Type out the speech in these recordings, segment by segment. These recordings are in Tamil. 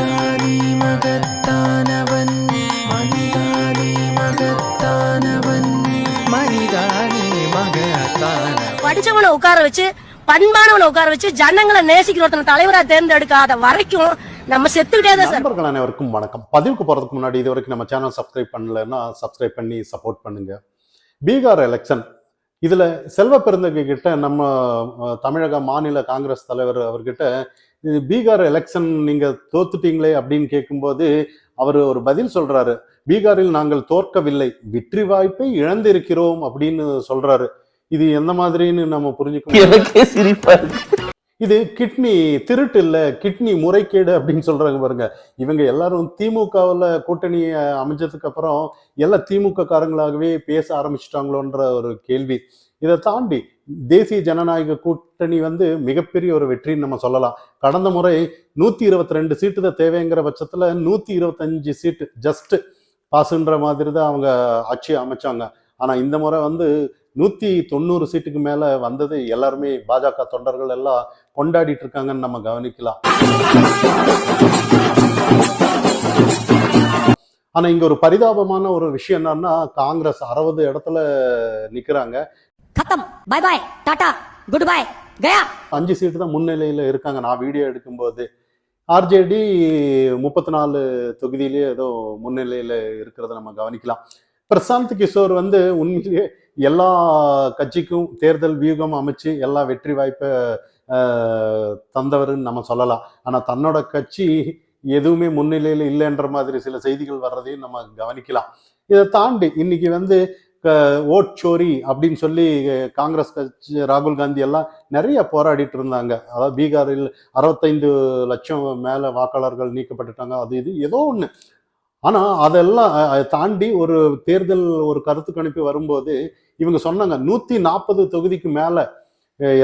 மனிதானே மகத்தானவன், மனிதானே மகத்தானவன், மனிதானே மகத்தானவன். படிச்சவனை உட்கார வச்சு, பண்பானவனை உட்கார வச்சு, ஜனங்களை நேசிக்கிற ஒருத்தனை தலைவரா தேர்ந்தெடுக்காத வரைக்கும் நம்ம செத்துக்கிட்டே தான் சார். நண்பர்கள் அனைவருக்கும் வணக்கம். பதிவுக்கு போறதுக்கு முன்னாடி இது வரைக்கும் நம்ம சேனல் சப்ஸ்கிரைப் பண்ணலன்னா சப்ஸ்கிரைப் பண்ணி சப்போர்ட் பண்ணுங்க. பீகார் எலெக்ஷன், இதுல செல்வ பெருந்தகை கிட்ட நம்ம தமிழக மாநில காங்கிரஸ் தலைவர் அவர்கிட்ட பீகார் எலெக்ஷன் நீங்க தோத்துட்டீங்களே அப்படின்னு கேட்கும்போது அவர் ஒரு பதில் சொல்றாரு. பீகாரில் நாங்கள் தோற்கவில்லை, வெற்றி வாய்ப்பை இழந்திருக்கிறோம் அப்படின்னு சொல்றாரு. இது எந்த மாதிரின்னு நம்ம புரிஞ்சுக்கணும். இது கிட்னி திருட்டு இல்ல, கிட்னி முறைகேடு அப்படின்னு சொல்றாங்க பாருங்க. இவங்க எல்லாரும் திமுகவில் கூட்டணி அமைஞ்சதுக்கு அப்புறம் எல்லாம் திமுக காரங்களாகவே பேச ஆரம்பிச்சிட்டாங்களோன்ற ஒரு கேள்வி. இதை தாண்டி தேசிய ஜனநாயக கூட்டணி மிகப்பெரிய ஒரு வெற்றின்னு நம்ம சொல்லலாம். கடந்த முறை 122 சீட்டு தான் தேவைங்கிற பட்சத்துல 125 சீட்டு ஜஸ்ட் பாஸ்ன்ற மாதிரி தான் அவங்க ஆட்சி அமைச்சாங்க. ஆனா இந்த முறை 190 சீட்டுக்கு மேல வந்தது எல்லாருமே பாஜக தொண்டர்கள் எல்லாம் கொண்டாடிட்டு இருக்காங்கன்னு நம்ம கவனிக்கலாம். ஆனா இங்க ஒரு பரிதாபமான ஒரு விஷயம் என்னன்னா, காங்கிரஸ் 60 இடத்துல நிக்கிறாங்க. கத்தம், bye bye, tata, goodbye, கயா. 5 சீட்டு தான் முன்னிலையில இருக்காங்க. நான் வீடியோ எடுக்கும்போது ஆர்ஜேடி 34 தொகுதியிலேயே ஏதோ முன்னிலையில இருக்கிறத நம்ம கவனிக்கலாம். பிரசாந்த் கிஷோர் உண்மையிலேயே எல்லா கட்சிக்கும் தேர்தல் வியூகம் அமைச்சு எல்லா வெற்றி வாய்ப்பை தந்தவர்னு நம்ம சொல்லலாம். ஆனா தன்னோட கட்சி எதுவுமே முன்னிலையில இல்லைன்ற மாதிரி சில செய்திகள் வர்றதையும் நம்ம கவனிக்கலாம். இதை தாண்டி இன்னைக்கு ஓட் சோரி அப்படின்னு சொல்லி காங்கிரஸ் கட்சி ராகுல் காந்தி எல்லாம் நிறைய போராடிட்டு இருந்தாங்க. அதாவது பீகாரில் 65 லட்சம் மேல வாக்காளர்கள் நீக்கப்பட்டுட்டாங்க, அது இது ஏதோ ஒண்ணு. ஆனா அதெல்லாம் தாண்டி ஒரு தேர்தல் ஒரு கருத்து கணிப்பு வரும்போது இவங்க சொன்னாங்க 140 தொகுதிக்கு மேல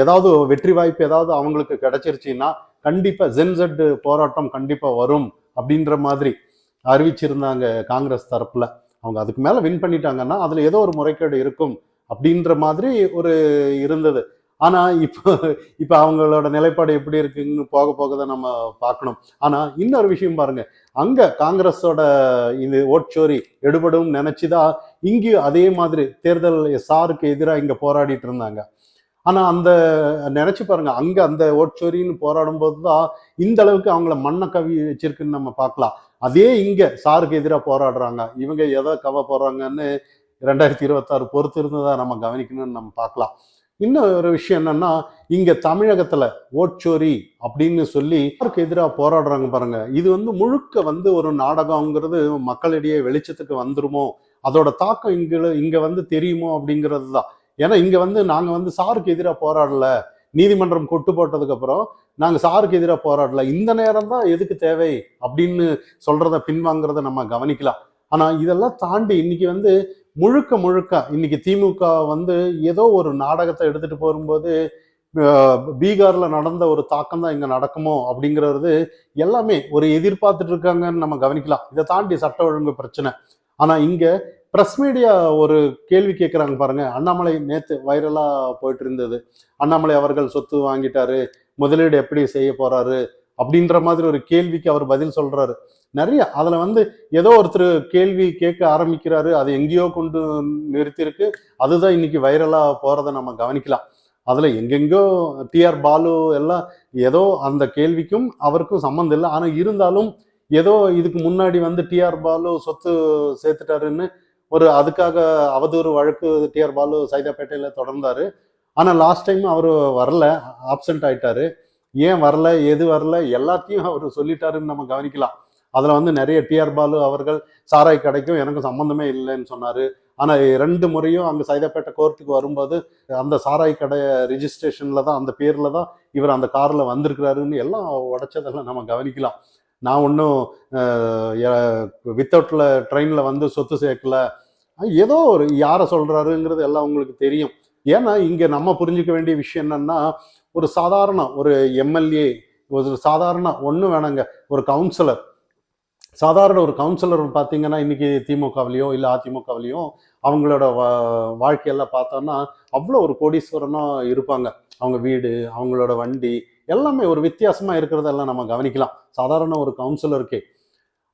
ஏதாவது வெற்றி வாய்ப்பு ஏதாவது அவங்களுக்கு கிடைச்சிருச்சுன்னா கண்டிப்பா ஜென்செட் போராட்டம் கண்டிப்பா வரும் அப்படின்ற மாதிரி அறிவிச்சிருந்தாங்க காங்கிரஸ் தரப்புல. அவங்க அதுக்கு மேல வின் பண்ணிட்டாங்கன்னா அதுல ஏதோ ஒரு முறைகேடு இருக்கும் அப்படின்ற மாதிரி ஒரு இருந்தது. ஆனா இப்ப அவங்களோட நிலைப்பாடு எப்படி இருக்குன்னு போக போகதான் நம்ம பார்க்கணும். ஆனா இன்னொரு விஷயம் பாருங்க, அங்க காங்கிரஸோட இது ஓட்சோரி எடுபடும் நினைச்சுதான் இங்கேயும் அதே மாதிரி தேர்தல் சாருக்கு எதிராக இங்க போராடிட்டு இருந்தாங்க. ஆனா அந்த நினைச்சு பாருங்க, அங்க அந்த ஓட்சோரின்னு போராடும் போதுதான் இந்த அளவுக்கு அவங்கள மண்ணை கவி வச்சிருக்குன்னு நம்ம பார்க்கலாம். அதே இங்க சாருக்கு எதிராக போராடுறாங்க. இவங்க எதை கவ போடுறாங்கன்னு 2026 பொறுத்து இருந்துதான் நம்ம கவனிக்கணும்னு நம்ம பார்க்கலாம். இன்னும் ஒரு விஷயம் என்னன்னா, இங்க தமிழகத்துல ஓட்சோரி அப்படின்னு சொல்லி யாருக்கு எதிராக போராடுறாங்க பாருங்க. இது முழுக்க ஒரு நாடகம்ங்கிறது மக்களிடையே வெளிச்சத்துக்கு வந்துருமோ, அதோட தாக்கம் இங்க தெரியுமோ அப்படிங்கிறது தான். ஏன்னா இங்க நாங்க சாருக்கு எதிராக போராடல, நீதிமன்றம் கொட்டு போட்டதுக்கு அப்புறம் நாங்க சாருக்கு எதிராக போராடல, இந்த நேரம் தான் எதுக்கு தேவை அப்படின்னு சொல்றத பின்வாங்கிறத நம்ம கவனிக்கலாம். ஆனா இதெல்லாம் தாண்டி இன்னைக்கு முழுக்க முழுக்க இன்னைக்கு திமுக ஏதோ ஒரு நாடகத்தை எடுத்துட்டு போகும்போது பீகார்ல நடந்த ஒரு தாக்கம் தான் இங்க நடக்குமோ அப்படிங்கிறது எல்லாமே ஒரு எதிர்பார்த்துட்டு இருக்காங்கன்னு நம்ம கவனிக்கலாம். இதை தாண்டி சட்ட ஒழுங்கு பிரச்சனை. ஆனா இங்க பிரஸ் மீடியா ஒரு கேள்வி கேட்கிறாங்க பாருங்க. அண்ணாமலை நேத்து வைரலா போயிட்டு இருந்தது. அண்ணாமலை அவர்கள் சொத்து வாங்கிட்டாரு, முதலீடு எப்படி செய்ய போறாரு அப்படின்ற மாதிரி ஒரு கேள்விக்கு அவர் பதில் சொல்றாரு. நிறைய அதுல ஏதோ ஒருத்தர் கேள்வி கேட்க ஆரம்பிக்கிறாரு, அது எங்கேயோ கொண்டு நிறுத்திருக்கு. அதுதான் இன்னைக்கு வைரலா போறதை நம்ம கவனிக்கலாம். அதுல எங்கெங்கோ டிஆர் பாலு எல்லாம் ஏதோ அந்த கேள்விக்கும் அவருக்கும் சம்மந்தம் இல்லை. ஆனா இருந்தாலும் ஏதோ இதுக்கு முன்னாடி டிஆர் பாலு சொத்து சேர்த்துட்டாருன்னு ஒரு அதுக்காக அவதூறு வழக்கு டிஆர் பாலு சைதாப்பேட்டையில தொடர்ந்தாரு. ஆனா லாஸ்ட் டைம் அவரு வரல, ஆப்சென்ட் ஆயிட்டாரு. ஏன் வரல, எது வரல, எல்லாத்தையும் அவர் சொல்லிட்டாருன்னு நம்ம கவனிக்கலாம். அதுல நிறைய டிஆர் பாலு அவர்கள் சாராய் கடைக்கும் எனக்கு சம்பந்தமே இல்லைன்னு சொன்னாரு. ஆனா 2 முறையும் அங்க சைதாப்பேட்டை கோர்ட்டுக்கு வரும்போது அந்த சாராய் கடை ரிஜிஸ்ட்ரேஷன்ல தான், அந்த பேர்ல தான் இவர் அந்த கார்ல வந்திருக்கிறாருன்னு எல்லாம் உடைச்சதெல்லாம் நம்ம கவனிக்கலாம். நான் ஒன்றும் வித்தவுட்ல ட்ரெயின்ல சொத்து சேர்க்கல, ஏதோ ஒரு யாரை சொல்றாருங்கிறது எல்லாம் உங்களுக்கு தெரியும். ஏன்னா இங்க நம்ம புரிஞ்சுக்க வேண்டிய விஷயம் என்னன்னா, ஒரு சாதாரண ஒரு எம்எல்ஏ, ஒரு சாதாரண ஒன்றும் வேணாங்க, ஒரு கவுன்சிலர், சாதாரண ஒரு கவுன்சிலர் பார்த்தீங்கன்னா இன்னைக்கு திமுகவிலையோ இல்லை அதிமுகவிலையோ அவங்களோட வாழ்க்கையெல்லாம் பார்த்தோம்னா அவ்வளோ ஒரு கோடீஸ்வரனா இருப்பாங்க. அவங்க வீடு, அவங்களோட வண்டி எல்லாமே ஒரு வித்தியாசமா இருக்கிறதெல்லாம் நம்ம கவனிக்கலாம், சாதாரண ஒரு கவுன்சிலருக்கே.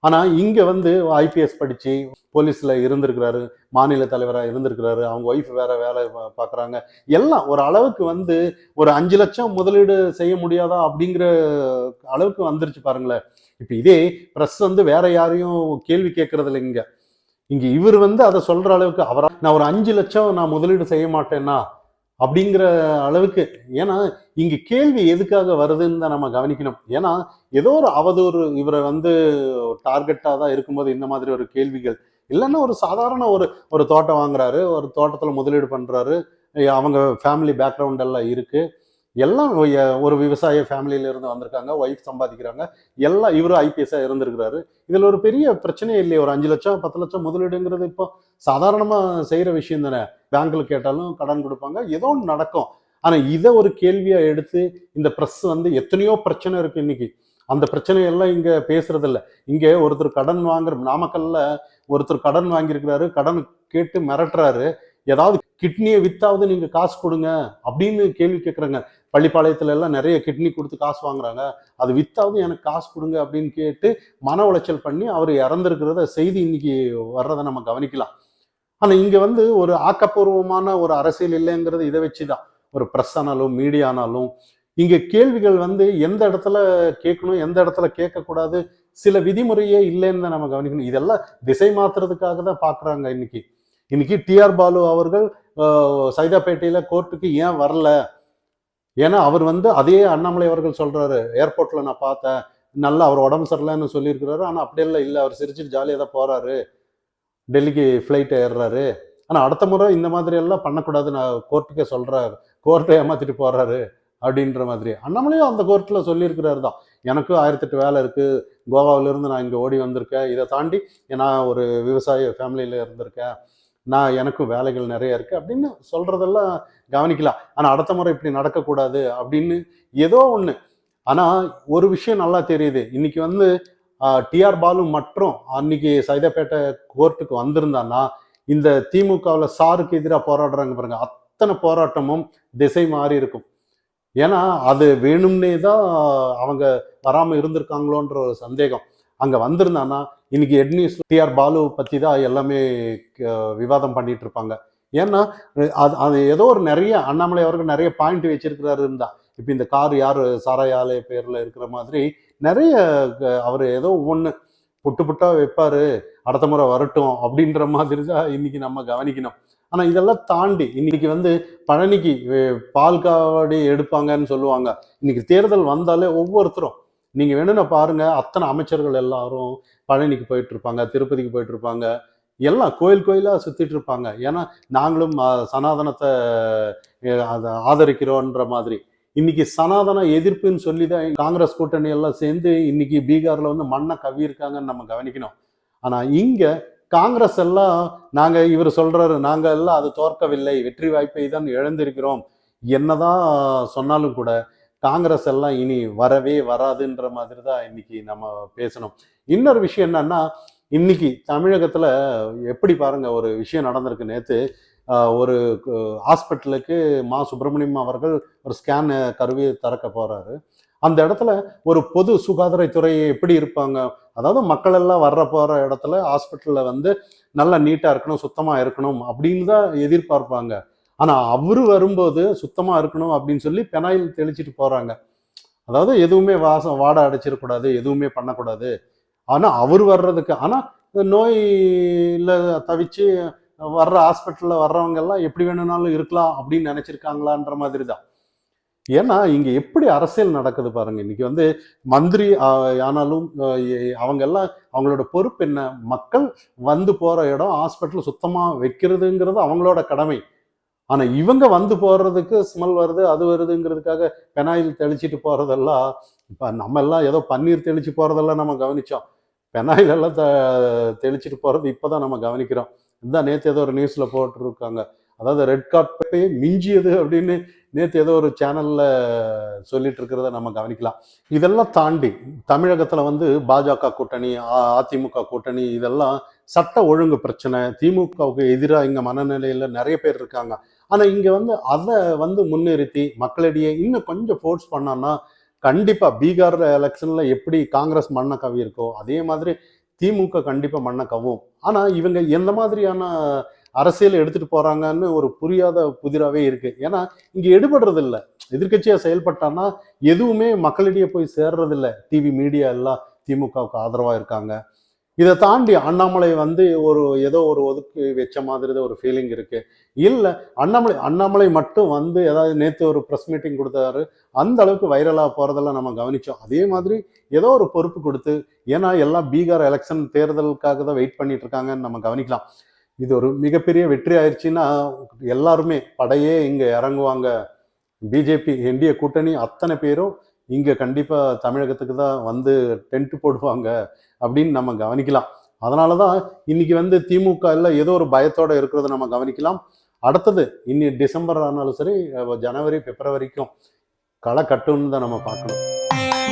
ஆனா இங்க வந்து ஐபிஎஸ் படிச்சு போலீஸ்ல இருந்திருக்கிறாரு, மாநில தலைவரா இருந்திருக்கிறாரு, அவங்க ஒய்ஃப் வேற வேலை பாக்குறாங்க. எல்லாம் ஒரு அளவுக்கு வந்து ஒரு 5 லட்சம் முதலீடு செய்ய முடியாதா அப்படிங்கிற அளவுக்கு வந்துருச்சு பாருங்களேன். இப்ப இதே பிரஸ் வந்து வேற யாரையும் கேள்வி கேட்கறது இல்லை இங்க. இங்க இவர் வந்து அதை சொல்ற அளவுக்கு அவரா நான் ஒரு 5 லட்சம் நான் முதலீடு செய்ய மாட்டேன்னா அப்படிங்கிற அளவுக்கு. ஏன்னா இங்க கேள்வி எதுக்காக வருதுன்னு தான் நம்ம கவனிக்கணும். ஏன்னா ஏதோ ஒரு அவதூறு இவரை வந்து டார்கெட்டா தான் இருக்கும்போது இந்த மாதிரி ஒரு கேள்விகள். இல்லைன்னா ஒரு சாதாரண ஒரு ஒரு தோட்டம் வாங்குறாரு, ஒரு தோட்டத்துல முதலீடு பண்றாரு, அவங்க ஃபேமிலி பேக்ரவுண்ட் எல்லாம் இருக்கு, எல்லாம் ஒரு விவசாய ஃபேமிலியில இருந்து வந்திருக்காங்க, ஒய்ஃப் சம்பாதிக்கிறாங்க, எல்லாம் இவரும் ஐபிஎஸ்ஸா இருந்திருக்கிறாரு. இதுல ஒரு பெரிய பிரச்சனையே இல்லையே. ஒரு 5 லட்சம் 10 லட்சம் முதலீடுங்கிறது இப்போ சாதாரணமா செய்யற விஷயம் தானே. பேங்க்ல கேட்டாலும் கடன் கொடுப்பாங்க, ஏதோ ஒன்று நடக்கும். ஆனா இதை ஒரு கேள்வியா எடுத்து இந்த பிரஸ் வந்து எத்தனையோ பிரச்சனை இருக்கு இன்னைக்கு, அந்த பிரச்சனையெல்லாம் இங்க பேசுறது இல்லை. இங்க ஒருத்தர் கடன் வாங்குற, நாமக்கல்ல ஒருத்தர் கடன் வாங்கியிருக்கிறாரு, கடன் கேட்டு மிரட்டுறாரு, ஏதாவது கிட்னியை வித்தாவது நீங்க காசு கொடுங்க அப்படின்னு கேள்வி கேட்குறாங்க. பள்ளிப்பாளையத்துல எல்லாம் நிறைய கிட்னி கொடுத்து காசு வாங்குறாங்க, அது வித்தாவது எனக்கு காசு கொடுங்க அப்படின்னு கேட்டு மன உளைச்சல் பண்ணி அவர் இறந்திருக்கிறத செய்தி இன்னைக்கு வர்றதை நம்ம கவனிக்கலாம். ஆனா இங்க வந்து ஒரு ஆக்கப்பூர்வமான ஒரு அரசியல் இல்லைங்கிறது இதை வச்சுதான். ஒரு பிரஸ் ஆனாலும் மீடியா ஆனாலும் இங்க கேள்விகள் வந்து எந்த இடத்துல கேட்கணும், எந்த இடத்துல கேட்கக்கூடாது, சில விதிமுறையே இல்லைன்னு தான் நம்ம கவனிக்கணும். இதெல்லாம் திசை மாத்துறதுக்காக தான் பாக்குறாங்க இன்னைக்கு. இன்னைக்கு டிஆர் பாலு அவர்கள் சைதாப்பேட்டையில கோர்ட்டுக்கு ஏன் வரல? ஏன்னா அவர் வந்து அதே அண்ணாமலை அவர்கள் சொல்றாரு, ஏர்போர்ட்ல நான் பார்த்தேன், நல்லா அவர் உடம்பு சரியில்லைன்னு சொல்லியிருக்கிறாரு. ஆனா அப்படியெல்லாம் இல்லை, அவர் சிரிச்சுட்டு ஜாலியாக தான் போறாரு, டெல்லிக்கு ஃப்ளைட் ஏறுறாரு. ஆனா அடுத்த முறை இந்த மாதிரி எல்லாம் பண்ணக்கூடாது, நான் கோர்ட்டுக்கே சொல்றாரு, கோர்ட்டை ஏமாத்திட்டு போறாரு அப்படின்ற மாதிரி அண்ணாமலையும் அந்த கோர்ட்ல சொல்லியிருக்கிறாரு தான். எனக்கும் 1008 வேலை இருக்கு, கோவாவிலிருந்து நான் இங்க ஓடி வந்திருக்கேன், இதை தாண்டி நான் ஒரு விவசாய ஃபேமிலியில இருந்திருக்கேன், நான் எனக்கும் வேலைகள் நிறைய இருக்கு அப்படின்னு சொல்றதெல்லாம் கவனிக்கலாம். ஆனா அடுத்த முறை இப்படி நடக்கக்கூடாது அப்படின்னு ஏதோ ஒண்ணு. ஆனா ஒரு விஷயம் நல்லா தெரியுது, இன்னைக்கு வந்து டிஆர் பாலு மற்றும் அன்னைக்கு சைதாப்பேட்டை கோர்ட்டுக்கு வந்திருந்தான்னா இந்த திமுகவில் சாருக்கு எதிராக போராடுறாங்க பாருங்க, அத்தனை போராட்டமும் திசை மாறி இருக்கும். ஏன்னா அது வேணும்னே தான் அவங்க வராம இருந்திருக்காங்களோன்ற ஒரு சந்தேகம். அங்க வந்திருந்தானா இன்னைக்கு எட் நியூஸ் டிஆர் பாலு பத்தி தான் எல்லாமே விவாதம் பண்ணிட்டு இருப்பாங்க. ஏன்னா அது ஏதோ ஒரு நிறைய அண்ணாமலை அவர்கள் நிறைய பாயிண்ட் வச்சிருக்கிறாரு இருந்தா. இப்ப இந்த கார் யாரு சாராய ஆலய பேர்ல இருக்கிற மாதிரி நிறைய அவர் ஏதோ ஒவ்வொன்று புட்டு புட்டா வைப்பாரு, அடுத்த முறை வரட்டும் அப்படின்ற மாதிரி தான் இன்னைக்கு நம்ம கவனிக்கணும். ஆனா இதெல்லாம் தாண்டி இன்னைக்கு வந்து பழனிக்கு பால் காவடி எடுப்பாங்கன்னு சொல்லுவாங்க. இன்னைக்கு தேர்தல் வந்தாலே ஒவ்வொருத்தரும் நீங்க வேணும்னா பாருங்க, அத்தனை அமைச்சர்கள் எல்லாரும் பழனிக்கு போயிட்டு இருப்பாங்க, திருப்பதிக்கு போயிட்டு இருப்பாங்க, எல்லாம் கோயில் கோயிலா சுத்திட்டு இருப்பாங்க. ஏன்னா நாங்களும் சனாதனத்தை அதை ஆதரிக்கிறோன்ற மாதிரி. இன்னைக்கு சனாதன எதிர்ப்புன்னு சொல்லிதான் காங்கிரஸ் கூட்டணி எல்லாம் சேர்ந்து இன்னைக்கு பீகார்ல வந்து மண்ணை கவ்வியிருக்காங்கன்னு நம்ம கவனிக்கணும். ஆனா இங்க காங்கிரஸ் எல்லாம் நாங்க இவர் சொல்றாரு, நாங்க எல்லாம் அது தோற்கவில்லை, வெற்றி வாய்ப்பை தான் இழந்திருக்கிறோம் என்னதான் சொன்னாலும் கூட காங்கிரஸ் எல்லாம் இனி வரவே வராதுன்ற மாதிரி தான் இன்னைக்கு நம்ம பேசணும். இன்னொரு விஷயம் என்னன்னா, இன்னைக்கு தமிழகத்துல எப்படி பாருங்க ஒரு விஷயம் நடந்திருக்கு. நேத்து ஒரு ஹாஸ்பிட்டலுக்கு மா சுப்பிரமணியம் அவர்கள் ஒரு ஸ்கேன் கருவியை திறக்க போறாரு. அந்த இடத்துல ஒரு பொது சுகாதாரத்துறை எப்படி இருப்பாங்க, அதாவது மக்கள் எல்லாம் வர்ற போற இடத்துல ஹாஸ்பிட்டல்ல வந்து நல்லா நீட்டா இருக்கணும், சுத்தமா இருக்கணும் அப்படின்னு தான் எதிர்பார்ப்பாங்க. ஆனா அவரு வரும்போது சுத்தமா இருக்கணும் அப்படின்னு சொல்லி பெனாயில் தெளிச்சிட்டு போறாங்க. அதாவது எதுவுமே வாசம் வாடை அடைச்சிடக்கூடாது, எதுவுமே பண்ணக்கூடாது. ஆனா அவர் வர்றதுக்கு ஆனா நோயில தவிச்சு வர்ற ஹாஸ்பிட்டல்ல வர்றவங்க எல்லாம் எப்படி வேணும்னாலும் இருக்கலாம் அப்படின்னு நினைச்சிருக்காங்களான்ற மாதிரி தான். ஏன்னா இங்க எப்படி அரசியல் நடக்குது பாருங்க. இன்னைக்கு வந்து மந்திரி ஆனாலும் அவங்க எல்லாம் அவங்களோட பொறுப்பு என்ன, மக்கள் வந்து போற இடம் ஹாஸ்பிட்டல் சுத்தமா வைக்கிறதுங்கிறது அவங்களோட கடமை. ஆனா இவங்க வந்து போறதுக்கு ஸ்மெல் வருது, அது வருதுங்கிறதுக்காக பெனாயில் தெளிச்சிட்டு போறதெல்லாம், இப்ப நம்ம எல்லாம் ஏதோ பன்னீர் தெளிச்சு போறதெல்லாம் நம்ம கவனிச்சோம். பெனாயில் எல்லாம் தெளிச்சிட்டு போறது இப்பதான் நம்ம கவனிக்கிறோம். இதுதான் நேற்று ஏதோ ஒரு நியூஸ்ல போட்டிருக்காங்க, அதாவது ரெட் கார்பெட்டே மிஞ்சியது அப்படின்னு நேற்று ஏதோ ஒரு சேனல்ல சொல்லிட்டு இருக்கிறத நம்ம கவனிக்கலாம். இதெல்லாம் தாண்டி தமிழகத்துல வந்து பாஜக கூட்டணி, அதிமுக கூட்டணி, இதெல்லாம் சட்ட ஒழுங்கு பிரச்சனை, திமுகவுக்கு எதிராக இங்க மனநிலையில நிறைய பேர் இருக்காங்க. ஆனா இங்க வந்து அதை வந்து முன்னிறுத்தி மக்களிடையே இன்னும் கொஞ்சம் ஃபோர்ஸ் பண்ணோம்னா கண்டிப்பா பீகார் எலெக்ஷன்ல எப்படி காங்கிரஸ் மண்ணை கவி இருக்கோ அதே மாதிரி திமுக கண்டிப்பா மண்ணை கவ்வும். ஆனா இவங்க எந்த மாதிரியான அரசியல் எடுத்துட்டு போறாங்கன்னு ஒரு புரியாத புதிராவே இருக்கு. ஏன்னா இங்க எடுபடுறது இல்ல. எதிர்க்கட்சியா செயல்பட்டான்னா எதுவுமே மக்களிடையே போய் சேர்றது இல்ல. டிவி மீடியா எல்லாம் திமுகவுக்கு ஆதரவா இருக்காங்க. இதை தாண்டி அண்ணாமலை வந்து ஏதோ ஒரு ஒதுக்கி வச்ச மாதிரி தான் ஒரு ஃபீலிங் இருக்கு. இல்ல அண்ணாமலை மட்டும் வந்து ஏதாவது நேத்து ஒரு ப்ரெஸ் மீட்டிங் கொடுத்தாரு. அந்த அளவுக்கு வைரலா போறதெல்லாம் நம்ம கவனிச்சோம். அதே மாதிரி ஏதோ ஒரு பொறுப்பு கொடுத்து, ஏன்னா எல்லாம் பீகார் எலெக்ஷன் தேர்தலுக்காக தான் வெயிட் பண்ணிட்டு இருக்காங்கன்னு நம்ம கவனிக்கலாம். இது ஒரு மிகப்பெரிய வெற்றி ஆயிடுச்சுன்னா எல்லாருமே படையே இங்க இறங்குவாங்க. பிஜேபி என்டிஏ கூட்டணி அத்தனை பேரும் இங்க கண்டிப்பா தமிழகத்துக்கு தான் வந்து டென்ட் போடுவாங்க அப்படின்னு நம்ம கவனிக்கலாம். அதனாலதான் இன்னைக்கு வந்து திமுக எல்லாம் ஏதோ ஒரு பயத்தோட இருக்கிறத நம்ம கவனிக்கலாம். அடுத்தது இன்னி டிசம்பர் ஆனாலும் சரி, ஜனவரி பிப்ரவரிக்கும் களை கட்டுன்னு தான் நம்ம பார்க்கணும்.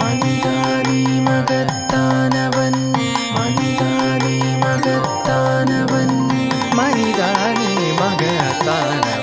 மனிதானி மகத்தானவன், மனிதானி மகத்தானவன், மனிதானி மகத்தானவன்.